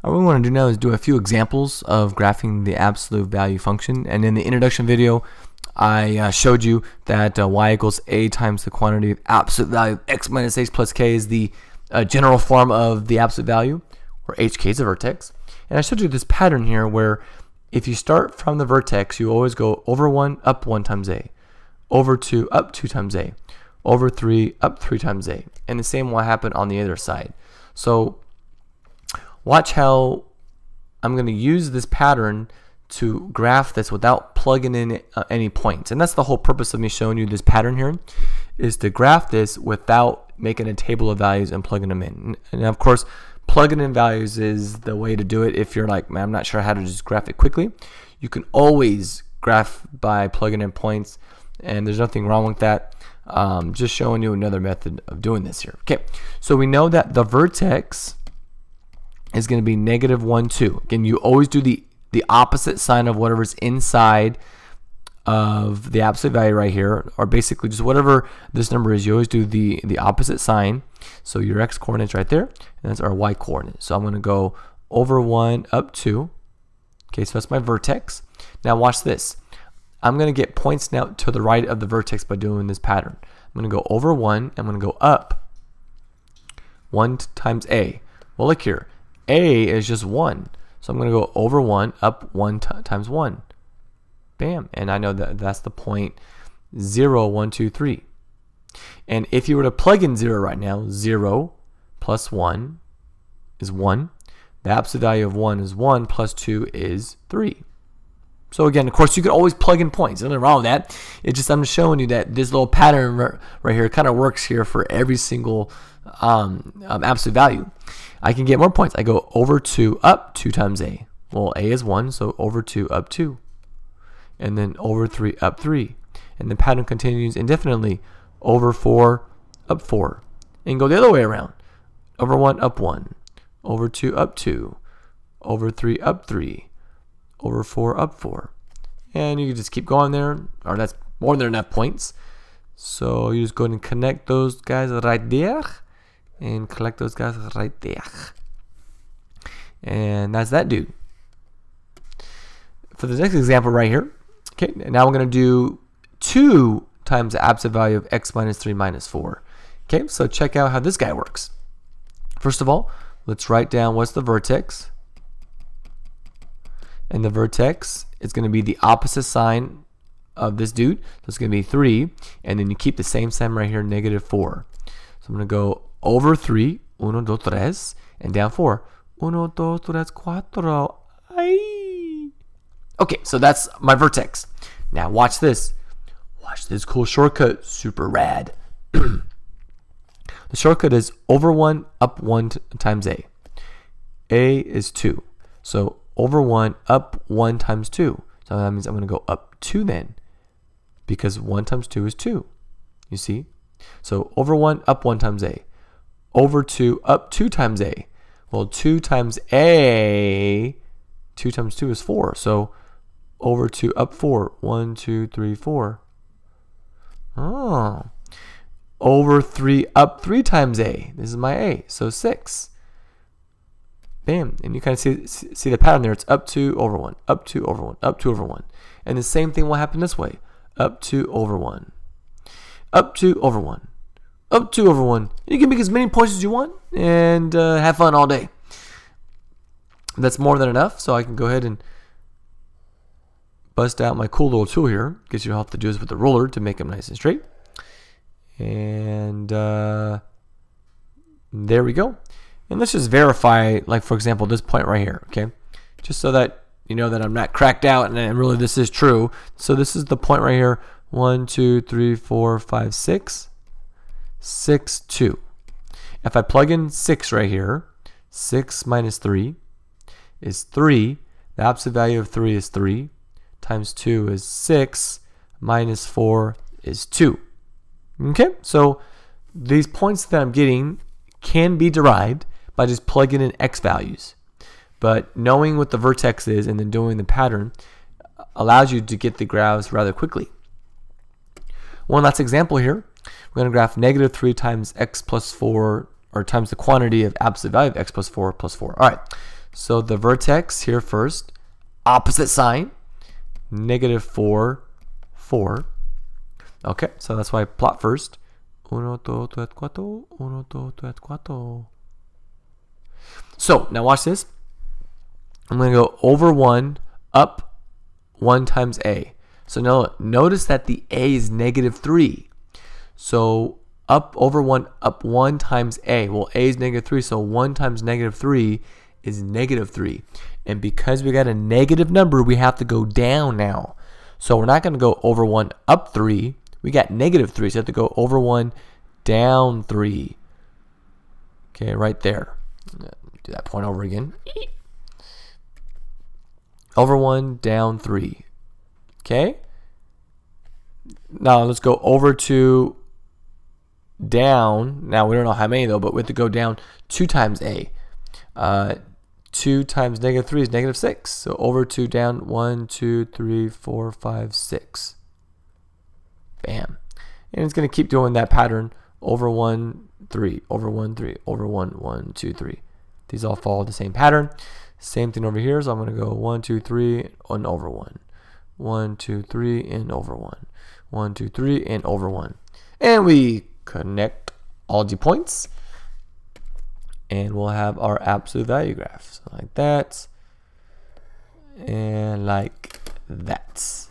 What we want to do now is do a few examples of graphing the absolute value function. And in the introduction video, I showed you that y equals a times the quantity of absolute value of x minus h plus k is the general form of the absolute value, where hk is a vertex. And I showed you this pattern here where if you start from the vertex, you always go over 1, up 1 times a, over 2, up 2 times a, over 3, up 3 times a. And the same will happen on the other side. So watch how I'm going to use this pattern to graph this without plugging in any points. And that's the whole purpose of me showing you this pattern here, is to graph this without making a table of values and plugging them in. And of course, plugging in values is the way to do it if you're like, man, I'm not sure how to just graph it quickly. You can always graph by plugging in points, and there's nothing wrong with that. Just showing you another method of doing this here. Okay, so we know that the vertex is going to be negative 1, 2. Again, you always do the opposite sign of whatever's inside of the absolute value right here, or basically just whatever this number is, you always do the opposite sign. So your x coordinate's right there, and that's our y coordinate. So I'm going to go over 1, up 2. Okay, so that's my vertex. Now watch this. I'm going to get points now to the right of the vertex by doing this pattern. I'm going to go over 1, I'm going to go up 1 times a. Well, look here. A is just 1. So I'm going to go over 1, up 1 times 1. Bam. And I know that that's the point 0, 1, 2, 3. And if you were to plug in 0 right now, 0 plus 1 is 1. The absolute value of 1 is 1, plus 2 is 3. So again, of course, you could always plug in points. There's nothing wrong with that. It's just I'm just showing you that this little pattern right here kind of works here for every single absolute value. I can get more points. I go over 2, up 2 times a. Well, a is 1, so over 2, up 2. And then over 3, up 3. And the pattern continues indefinitely. Over 4, up 4. And go the other way around. Over 1, up 1. Over 2, up 2. Over 3, up 3. Over 4, up 4. And you can just keep going there, or that's more than enough points. So you just go ahead and connect those guys right there, and collect those guys right there. And that's that dude. For the next example right here, okay, now we're going to do 2 times the absolute value of x minus 3 minus 4. Okay, so check out how this guy works. First of all, let's write down what's the vertex. And the vertex is going to be the opposite sign of this dude. So it's going to be 3. And then you keep the same sign right here, negative 4. So I'm going to go over 3, 1, 2, 3, and down 4. 1, 2, 3, 4. Ay. Okay, so that's my vertex. Now watch this. Watch this cool shortcut. Super rad. The shortcut is over 1, up 1 times a. A is 2. So over 1, up 1 times 2. So that means I'm going to go up 2 then, because 1 times 2 is 2. You see? So over 1, up 1 times a. Over 2, up 2 times a. Well, 2 times a, 2 times 2 is 4. So over 2, up 4. 1, 2, 3, 4. Oh. Over 3, up 3 times a. This is my a. So 6. Bam. And you kind of see the pattern there. It's up 2, over 1, up 2, over 1, up 2, over 1. And the same thing will happen this way. Up 2, over 1. Up 2, over 1. Up 2, over 1. You can make as many points as you want and have fun all day. That's more than enough, so I can go ahead and bust out my cool little tool here. Guess you'll have to do this with the ruler to make them nice and straight. And there we go. And let's just verify, like for example, this point right here, okay? Just so that you know that I'm not cracked out and really this is true. So this is the point right here. 1, 2, 3, 4, 5, 6. 6, 2. If I plug in 6 right here, 6 minus 3 is 3. The absolute value of 3 is 3. Times 2 is 6. Minus 4 is 2. Okay, so these points that I'm getting can be derived by just plugging in x values. But knowing what the vertex is and then doing the pattern allows you to get the graphs rather quickly. One last example here. We're going to graph negative 3 times x plus 4, or times the quantity of absolute value of x plus 4 plus 4. All right, So the vertex here first, opposite sign, -4, 4. Okay, so that's why I plot first. 1, 2, 3, 4. 1, 2, 3, 4. So now watch this. I'm going to go over 1, up 1 times a. So now notice that the a is -3. So up over 1, up 1 times a. Well, a is -3, so 1 times -3 is -3. And because we got a negative number, we have to go down now. So we're not going to go over 1, up 3. We got -3, so we have to go over 1, down 3. Okay, right there. Do that point over again. Over 1, down 3. Okay? Now let's go over to down. Now we don't know how many though, but we have to go down 2 times a. 2 times -3 is -6. So over 2, down 1, 2, 3, 4, 5, 6. Bam. And it's going to keep doing that pattern. Over 1, 3, over 1, 3, over 1, 1, 2, 3. These all follow the same pattern. Same thing over here. So I'm going to go 1, 2, 3, and over 1. 1, 2, 3, and over 1. 1, 2, 3, and over 1. And we connect all the points. And we'll have our absolute value graph. So like that. And like that.